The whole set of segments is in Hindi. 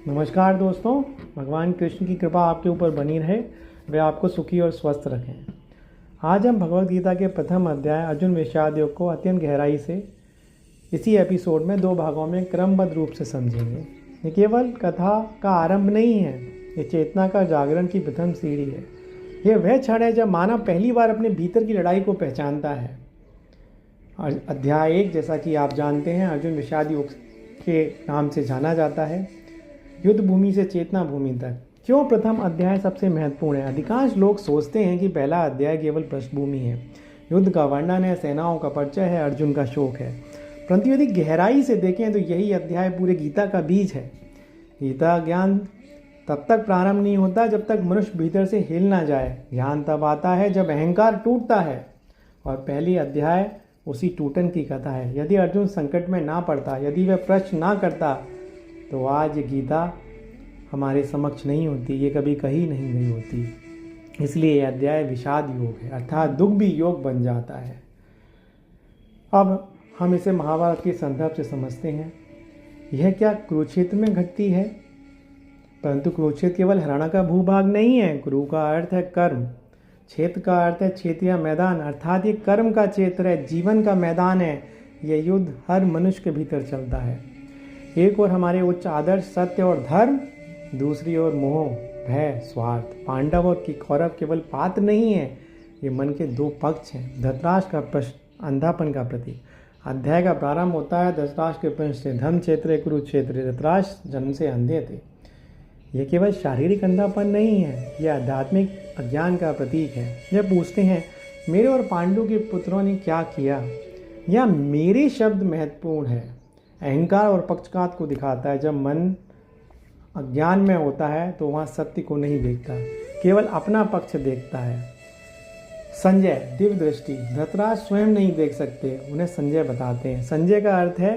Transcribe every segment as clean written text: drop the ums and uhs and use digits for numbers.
नमस्कार दोस्तों, भगवान कृष्ण की कृपा आपके ऊपर बनी रहे, वे आपको सुखी और स्वस्थ रखें। आज हम भगवद गीता के प्रथम अध्याय अर्जुन विषाद योग को अत्यंत गहराई से इसी एपिसोड में 2 भागों में क्रमबद्ध रूप से समझेंगे। ये केवल कथा का आरंभ नहीं है, ये चेतना का जागरण की प्रथम सीढ़ी है। यह वह क्षण है जब मानव पहली बार अपने भीतर की लड़ाई को पहचानता है। अध्याय 1, जैसा कि आप जानते हैं, अर्जुन विषाद योग के नाम से जाना जाता है। युद्ध भूमि से चेतना भूमि तक। क्यों प्रथम अध्याय सबसे महत्वपूर्ण है? अधिकांश लोग सोचते हैं कि पहला अध्याय केवल पृष्ठभूमि है, युद्ध का वर्णन है, सेनाओं का परिचय है, अर्जुन का शोक है। परंतु यदि गहराई से देखें तो यही अध्याय पूरे गीता का बीज है। गीता ज्ञान तब तक प्रारंभ नहीं होता जब तक मनुष्य भीतर से हिल ना जाए। ज्ञान तब आता है जब अहंकार टूटता है, और पहली अध्याय उसी टूटन की कथा है। यदि अर्जुन संकट में ना पड़ता, यदि वह प्रश्न ना करता, तो आज ये गीता हमारे समक्ष नहीं होती, ये कभी कही नहीं गई होती। इसलिए यह अध्याय विषाद योग है, अर्थात दुख भी योग बन जाता है। अब हम इसे महाभारत के संदर्भ से समझते हैं। यह क्या कुरुक्षेत्र में घटती है? परंतु कुरुक्षेत्र केवल हरियाणा का भूभाग नहीं है। कुरु का अर्थ है कर्म, क्षेत्र का अर्थ है क्षेत्र या मैदान, अर्थात ये कर्म का क्षेत्र है, जीवन का मैदान है। यह युद्ध हर मनुष्य के भीतर चलता है। एक ओर हमारे उच्च आदर्श सत्य और धर्म, दूसरी ओर मोह, भय, स्वार्थ। पांडव और कौरव केवल पात्र नहीं है, ये मन के 2 पक्ष हैं। धृतराष्ट्र का प्रश्न अंधापन का प्रतीक। अध्याय का प्रारंभ होता है धृतराष्ट्र के प्रश्न से, धर्म क्षेत्र कुरुक्षेत्र। धृतराष्ट्र जन्म से अंधे थे। यह केवल शारीरिक अंधापन नहीं है, यह आध्यात्मिक अज्ञान का प्रतीक है। यह पूछते हैं, मेरे और पांडु के पुत्रों ने क्या किया? या मेरे शब्द महत्वपूर्ण है। अहंकार और पक्षपात को दिखाता है। जब मन अज्ञान में होता है तो वहाँ सत्य को नहीं देखता, केवल अपना पक्ष देखता है। संजय, दिव्य दृष्टि। धृतराष्ट्र स्वयं नहीं देख सकते, उन्हें संजय बताते हैं। संजय का अर्थ है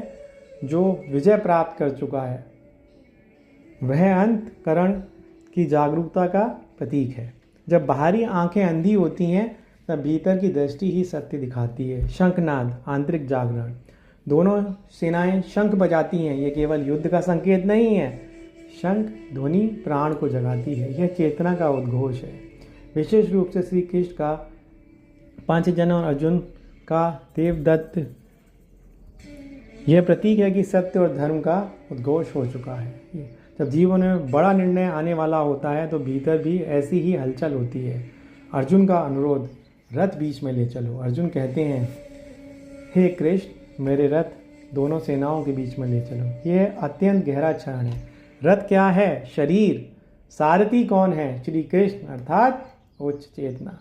जो विजय प्राप्त कर चुका है। वह अंतःकरण की जागरूकता का प्रतीक है। जब बाहरी आंखें अंधी होती हैं तब भीतर की दृष्टि ही सत्य दिखाती है। शंखनाद, आंतरिक जागरण। दोनों सेनाएं शंख बजाती हैं। ये केवल युद्ध का संकेत नहीं है, शंख ध्वनि प्राण को जगाती है, यह चेतना का उद्घोष है। विशेष रूप से श्री कृष्ण का पांचजन्य और अर्जुन का देवदत्त यह प्रतीक है कि सत्य और धर्म का उद्घोष हो चुका है। जब जीवन में बड़ा निर्णय आने वाला होता है तो भीतर भी ऐसी ही हलचल होती है। अर्जुन का अनुरोध, रथ बीच में ले चलो। अर्जुन कहते हैं, हे कृष्ण, मेरे रथ दोनों सेनाओं के बीच में ले चलो। यह अत्यंत गहरा क्षण है। रथ क्या है? शरीर। सारथी कौन है? श्री कृष्ण, अर्थात उच्च चेतना।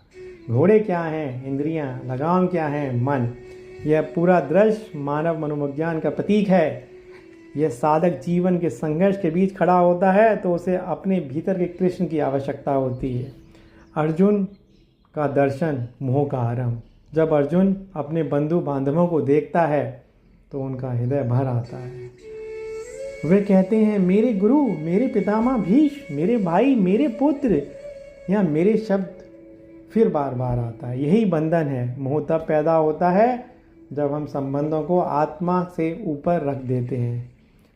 घोड़े क्या हैं? इंद्रियां। लगाम क्या है? मन। यह पूरा दृश्य मानव मनोविज्ञान का प्रतीक है। यह साधक जीवन के संघर्ष के बीच खड़ा होता है तो उसे अपने भीतर के कृष्ण की आवश्यकता होती है। अर्जुन का दर्शन, मोह का आरंभ। जब अर्जुन अपने बंधु बांधवों को देखता है तो उनका हृदय भर आता है। वे कहते हैं, मेरे गुरु, मेरे पितामह भीष्म, मेरे भाई, मेरे पुत्र। या मेरे शब्द फिर बार बार आता है। यही बंधन है। मोह तब पैदा होता है जब हम संबंधों को आत्मा से ऊपर रख देते हैं।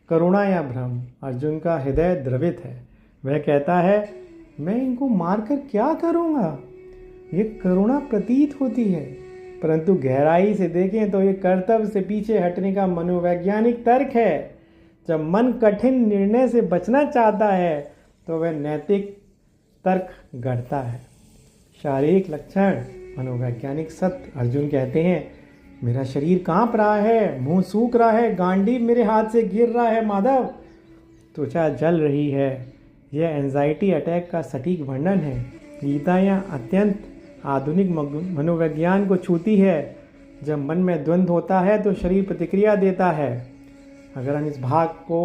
करुणा या भ्रम। अर्जुन का हृदय द्रवित है। वह कहता है, मैं इनको मारकर क्या करूँगा? ये करुणा प्रतीत होती है, परंतु गहराई से देखें तो ये कर्तव्य से पीछे हटने का मनोवैज्ञानिक तर्क है। जब मन कठिन निर्णय से बचना चाहता है तो वह नैतिक तर्क गढ़ता है। शारीरिक लक्षण, मनोवैज्ञानिक सत्य। अर्जुन कहते हैं, मेरा शरीर कांप रहा है, मुंह सूख रहा है, गांडीव मेरे हाथ से गिर रहा है माधव, त्वचा जल रही है। यह एंजाइटी अटैक का सटीक वर्णन है। गीता यह अत्यंत आधुनिक मनोविज्ञान को छूती है। जब मन में द्वंद्व होता है तो शरीर प्रतिक्रिया देता है। अगर हम इस भाग को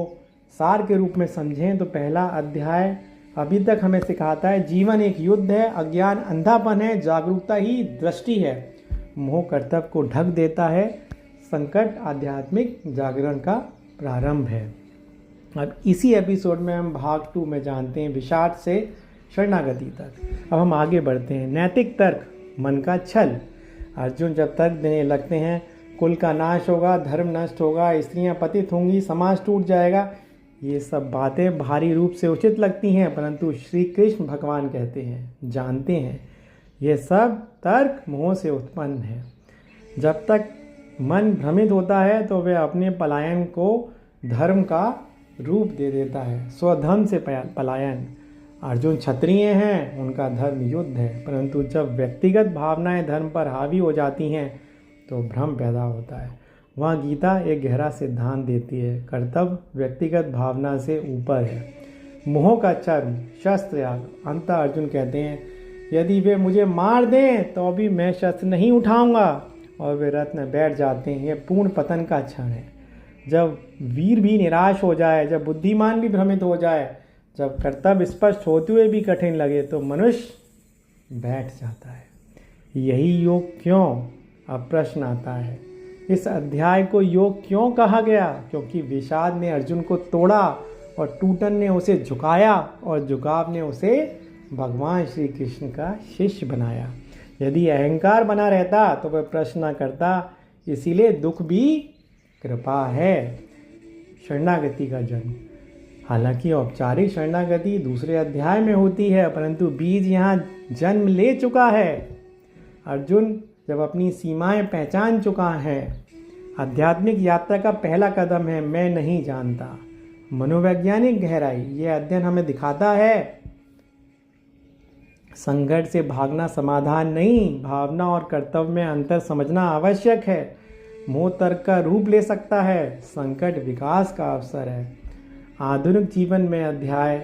सार के रूप में समझें तो पहला अध्याय अभी तक हमें सिखाता है, जीवन एक युद्ध है, अज्ञान अंधापन है, जागरूकता ही दृष्टि है। मोह कर्तव्य को ढक देता है, संकट आध्यात्मिक जागरण का प्रारंभ है। अब इसी एपिसोड में हम भाग 2 में जानते हैं विषाद से शरणागति तक। अब हम आगे बढ़ते हैं। नैतिक तर्क, मन का छल। अर्जुन जब तर्क देने लगते हैं, कुल का नाश होगा, धर्म नष्ट होगा, स्त्रियां पतित होंगी, समाज टूट जाएगा, ये सब बातें भारी रूप से उचित लगती हैं, परंतु श्री कृष्ण भगवान कहते हैं, जानते हैं, ये सब तर्क मोह से उत्पन्न है। जब तक मन भ्रमित होता है तो वह अपने पलायन को धर्म का रूप दे देता है। स्वधर्म से पलायन। अर्जुन क्षत्रिय हैं, उनका धर्म युद्ध है, परंतु जब व्यक्तिगत भावनाएं धर्म पर हावी हो जाती हैं तो भ्रम पैदा होता है। वहाँ गीता एक गहरा सिद्धांत देती है, कर्तव्य व्यक्तिगत भावना से ऊपर है। मोह का चर्म शस्त्र याग। अंत अर्जुन कहते हैं, यदि वे मुझे मार दें तो भी मैं शस्त्र नहीं उठाऊंगा, और वे रथ में बैठ जाते हैं। यह पूर्ण पतन का क्षण है। जब वीर भी निराश हो जाए, जब बुद्धिमान भी भ्रमित हो जाए, जब कर्तव्य स्पष्ट होते हुए भी कठिन लगे, तो मनुष्य बैठ जाता है। यही योग क्यों? अब प्रश्न आता है, इस अध्याय को योग क्यों कहा गया? क्योंकि विषाद ने अर्जुन को तोड़ा और टूटन ने उसे झुकाया और झुकाव ने उसे भगवान श्री कृष्ण का शिष्य बनाया। यदि अहंकार बना रहता तो वह प्रश्न न करता। इसीलिए दुख भी कृपा है। शरणागति का जन्म। हालांकि औपचारिक शरणागति दूसरे अध्याय में होती है, परंतु बीज यहाँ जन्म ले चुका है। अर्जुन जब अपनी सीमाएं पहचान चुका है, आध्यात्मिक यात्रा का पहला कदम है मैं नहीं जानता। मनोवैज्ञानिक गहराई। यह अध्ययन हमें दिखाता है संघर्ष से भागना समाधान नहीं, भावना और कर्तव्य में अंतर समझना आवश्यक है। मोह तर्क का रूप ले सकता है, संकट विकास का अवसर है। आधुनिक जीवन में अध्याय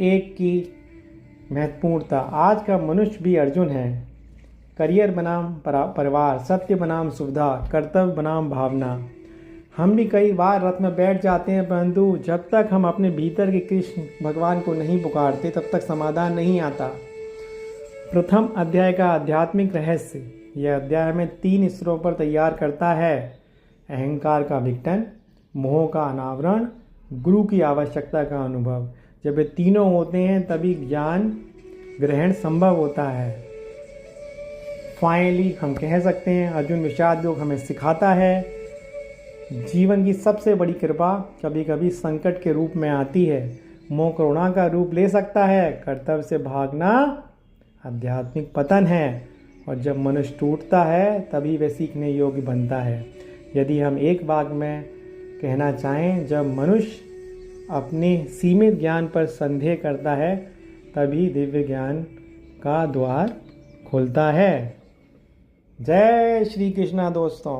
1 की महत्वपूर्णता। आज का मनुष्य भी अर्जुन है। करियर बनाम परिवार, सत्य बनाम सुविधा, कर्तव्य बनाम भावना। हम भी कई बार रथ में बैठ जाते हैं, परंतु जब तक हम अपने भीतर के कृष्ण भगवान को नहीं पुकारते तब तक समाधान नहीं आता। प्रथम अध्याय का आध्यात्मिक रहस्य। यह अध्याय हमें 3 स्तरों पर तैयार करता है। अहंकार का विघटन, मोह का अनावरण, गुरु की आवश्यकता का अनुभव। जब ये तीनों होते हैं तभी ज्ञान ग्रहण संभव होता है। फाइनली हम कह सकते हैं अर्जुन विषाद योग हमें सिखाता है जीवन की सबसे बड़ी कृपा कभी कभी संकट के रूप में आती है। मोह करुणा का रूप ले सकता है। कर्तव्य से भागना आध्यात्मिक पतन है, और जब मनुष्य टूटता है तभी वह सीखने योग्य बनता है। यदि हम एक बात में कहना चाहें, जब मनुष्य अपने सीमित ज्ञान पर संदेह करता है तभी दिव्य ज्ञान का द्वार खुलता है। जय श्री कृष्णा दोस्तों।